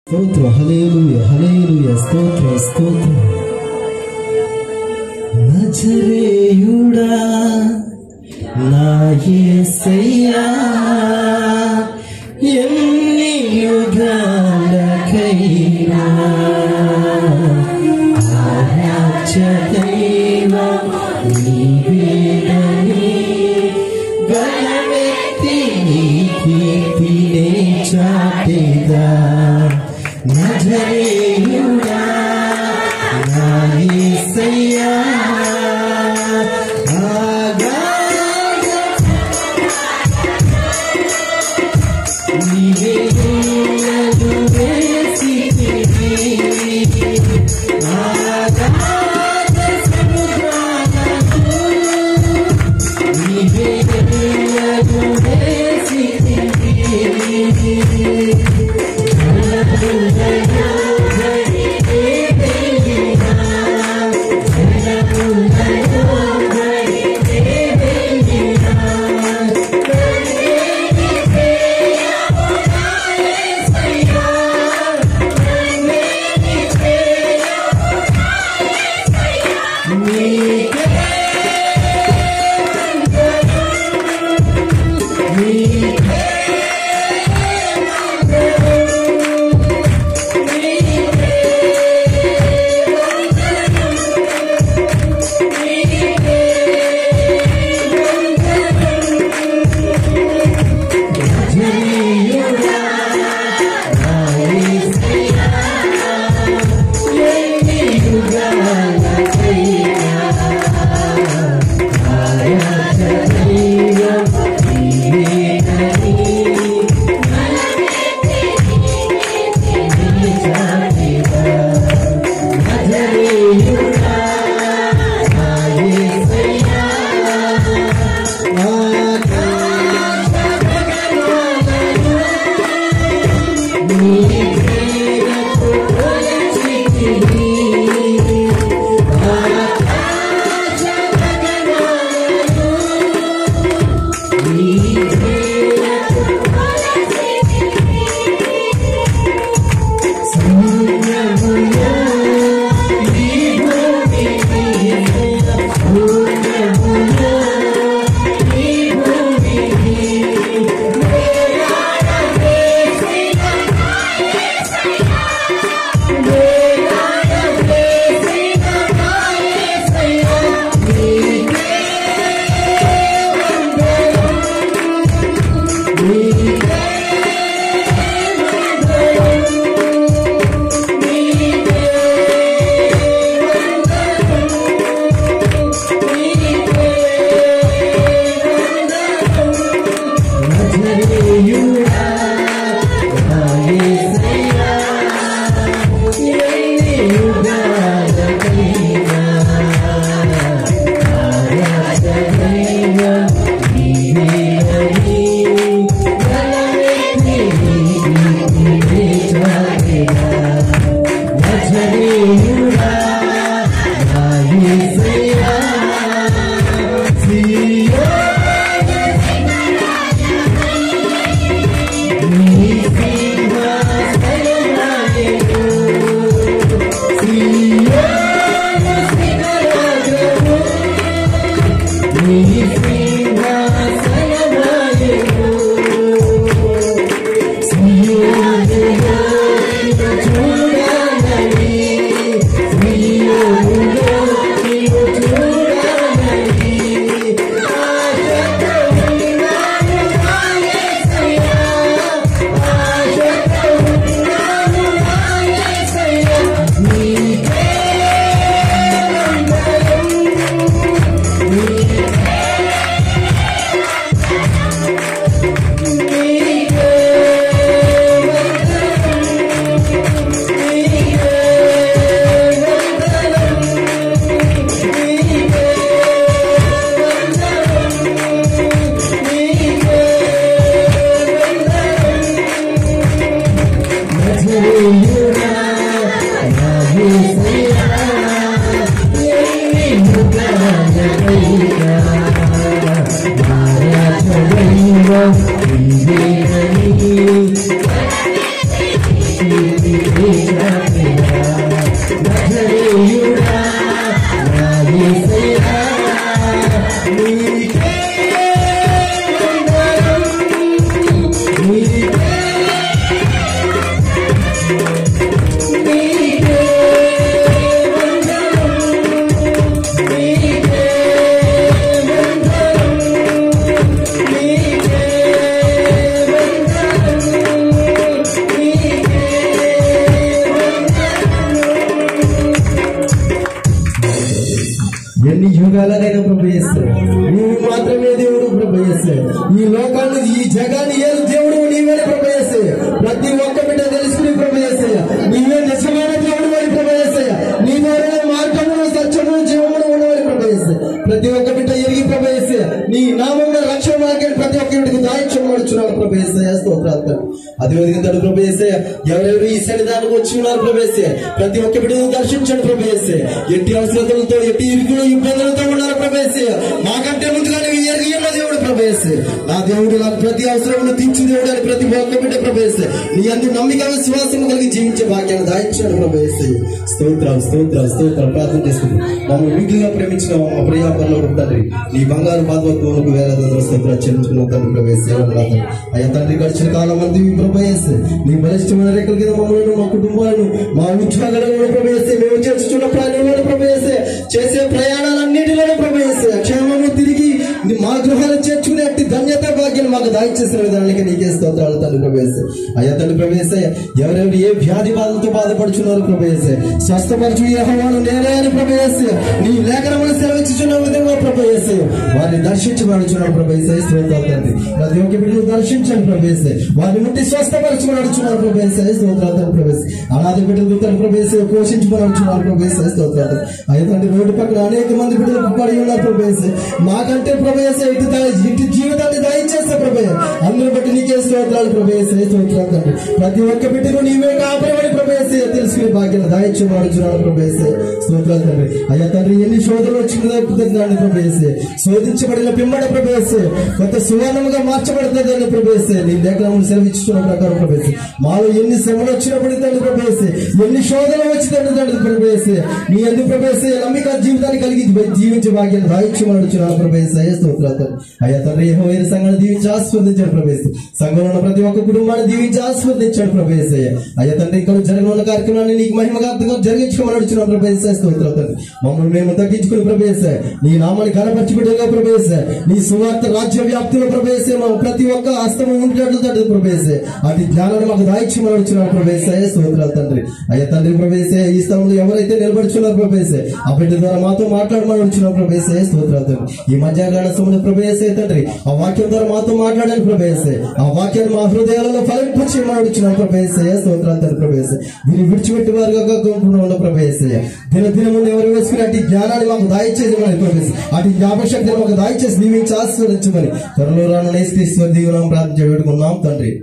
స్తోత్ర హల్లెలూయా హల్లెలూయా స్తోత్ర స్తోత్ర నజరేయుడా నా యేసయ్యా ఎన్ని యుగాలకైనా ఆరాధ్య దైవం నీవేనని బలమెత్తి నీ కీర్తినే చాటెదా నజరేయుడా నా యేసయ్యా ఎన్ని యుగాలనైనా ప్రభు చేస్తాడు. నువ్వు మాత్రమే దేవుడు ప్రభు చేస్తాడు. ఈ లోకాన్ని ఈ జగాన్ని ఏది దేవుడు నీవే ప్రభు చేస్తాయి. ప్రతి ఒక్క బిడ్డ తెలుసుకుని ప్రభు చేస్తాయా నీవే నిజమైన దేవుడు అని ప్రభు చేస్తాయా. నీ ద్వారా మార్గమును సత్యమును జీవమును ఉన్నవారి ప్రభు చేస్తాయి. ప్రతి ఒక్క బిడ్డ ఎరిగి ప్రభు చేస్తాయా నీ నామంలో రక్షణ మార్గాన్ని ప్రతి ఒక్క బిడ్డకు దాయిత్యం పడుచున్నారు ప్రభు చేస్తాయా. స్తోత్రాలు. అదేవిధంగా తను ప్రభు చేస్తాయా ఎవరెవరు ఈ సన్నిధానికి వచ్చి ఉన్నారు ప్రభు చేస్తాయా ప్రతి ఒక్క బిడ్డను దర్శించండి ప్రభు చేస్తాయా. ఎట్టి అవసరతలతో ఎట్టి ఇరుకులు ఇబ్బందులతో ఉన్నారు ప్రభు చేస్తాయా నాకంటే ముందుగానే ఎరిగి ఉన్న దేవుడు ప్రభు చేస్తాయి. నా దేవుడు నాకు ప్రతి అవసరమును తీర్చు దేవుడు అని ప్రతి ఒక్క బిడ్డ ప్రభు చేస్తాయి. నీ అందరూ నమ్మిక విశ్వాసం కలిగి జీవించే భాగ్యాన్ని దాయించాడు ప్రభు చేస్తాయి. స్తోత్రాలు స్తోత్రాలు స్తోత్రాలు ప్రార్థన చేస్తుంది. మమ్మల్ని మిగిలిగా ప్రేమించిన మా ప్రియాపరలో తండ్రి నీ బంగారు బాధ్యతలకు వేల స్తోత్రాలు చెల్లించుకున్న తండ్రి ప్రభు చేస్తాయి. అయ్యా తండ్రి గడిచిన కాలం మంది ప్రభు చేస్తాయి. నీ బలిష్టమైన రేఖల కింద మమ్మల్ని మా కుటుంబాలను మా ఉద్యోగాలను ప్రభు చేస్తాయి. మేము చేస్తున్న ప్రాణులను ప్రభు చేస్తాయి. చేసే ప్రయాణాలన్నిటిలోనూ ప్రభు చేస్తాయి. క్షేమము తిరిగి మా గృహాలు చేర్చుకునే అట్టి ధన్యత భాగ్యం మాకు దాయిచేసిన విధానానికి నీకే స్తోత్రాలు తండ్రి ప్రభు చేస్తాయి. అయ్యా తండ్రి ప్రభు చేస్తాయి. ఎవరెవరు ఏ వ్యాధి బాధలతో బాధపడుచున్నారు ప్రభు చేస్తాయి స్వస్థపరచు యెహోవాను నేనే అని ప్రభు చేస్తాయి. నీ లేఖనములు సెలవిచ్చుచున్న విధంగా ప్రభు చేస్తాయి. వారిని దర్శించబడుచున్నారు ప్రభు చేస్తాయి. స్తోత్రాలు తండ్రి. ప్రతి ఒక్క బిడ్డను దర్శించండి ప్రభు చేస్తాయి. వారిని ముట్టి స్వస్థపరచుకున్నాడుచున్నారు ప్రభు చేస్తాయి. స్తోత్రాలు తండ్రి ప్రభు చేస్తాయి. అనాథ బిడ్డలు తండ్రి ప్రభు చేస్తాయి పోషించుకున్నాడుచున్నారు ప్రభు చేస్తాయి. స్తోత్రాలు. అయ్యా తండ్రి రోడ్డు పక్కన అనేక మంది బిడ్డలు పడి ఉన్నారు ప్రభు చేస్తాయి. మాకంటే ప్రభు చేస్తాయి ఇటు జీవితాన్ని దయచేస్తే ప్రభు అందరూ బట్టి నీకే స్తోత్రాలు ప్రభు చేస్తాయి. స్తోత్రాలు తండ్రి. ప్రతి ఒక్క బిడ్డను నీవే కాపాడమని ప్రభు చేస్తాయి తెలుసుకునే భాగ్యం దాయిచ్చున్నాడు ప్రభు చేస్తాయి. స్తోత్రాలు తండ్రి. అయ్యా తండ్రి ఎన్ని శోధనలు వచ్చిందని ప్రభు చేస్తాయి. శోధించబడిన పిమ్మడ ప్రభు చేస్తాయి కొత్త సువర్ణముగా మార్చబడుతుందని ప్రభు చేస్తాయి. నీ లేఖనములు సెలవిచ్చుతున్న ప్రకారం ప్రభు చేస్తాయి. మాలో ఎన్ని శ్రమలు వచ్చినప్పుడు తండ్రి ప్రభు చేస్తాయి. ఎన్ని శోధనలు వచ్చి తండ్రి ప్రభు చేస్తాయి. నీ ఎందుకు ప్రభు చేస్తాయి నమ్మిక జీవితాన్ని కలిగి జీవించే భాగ్యాన్ని దాయిచ్చున్నాడు ప్రభు చేస్తాయి. స్తోత్రాలు. అయ్యా తండ్రి యెహోవా సంఘాన్ని దీవించి ఆస్వాదించాడు ప్రభు చేస్తాయి. సంఘంలో ఉన్న ప్రతి ఒక్క కుటుంబాన్ని దీవించి ఆస్వాదించాడు ప్రభు చేస్తాయి. అయ్యా తండ్రి ఇక్కడ జరగనున్న కార్యక్రమాన్ని నీకు మహిమగా జరిగించుకోమని ప్రభు చేస్తాయి. స్తోత్రాలు తండ్రి. మమ్మల్ని మేము తగ్గించుకుని ప్రభు చేస్తాయి. నీ నామాన్ని కనపరచుకుంటేగా ప్రభు చేస్తాయి. నీ సువార్త రాజ్య వ్యాప్తిలో ప్రభు చేస్తాయి. మాకు ప్రతి ఒక్క హస్తము ఉండేట్లు తండ్రి ప్రభు చేస్తాయి. అటు జ్ఞానాన్ని మాకు దాయిచ్చున్నాడు ప్రభు చేస్తాయి. స్తోత్రాలు తండ్రి. అయ్యా తండ్రి ప్రభు చేస్తాయి. ఈ స్థలంలో ఎవరైతే నిలబడుచున్నారు ప్రభు చేస్తాయి ఆ బిడ్డ ద్వారా మాతో మాట్లాడమని వచ్చిన ప్రభు చేస్తాయి. స్తోత్రాలు తండ్రి. ఈ మధ్యాహ్న సమయంలో ప్రభు చేస్తాయి తండ్రి ఆ వాక్యం ద్వారా మాతో మాట్లాడాలని ప్రభు చేస్తాయి. ఆ వాక్యాన్ని మా హృదయాలలో ఫలింపు చేయమని వచ్చిన ప్రభు చేస్తాయి. స్తోత్రాలు తండ్రి ప్రభు చేస్తాయి. దీన్ని విడిచిపెట్టి వారుగా గొప్ప ప్రభు చేస్తాయి. దినదినము ఎవరు వేసుకుని అటు జ్ఞానాన్ని మాకు దాయిచేయమని ప్రభు చేస్తాయి. అటు జ్ఞాపశక్తిని మాకు దాయిచేసి దీవించి ఆశీర్వదించమని త్వరలో రాను యేసు క్రీస్తు దీవెనలను ప్రార్థన పెట్టుకున్నాం తండ్రి.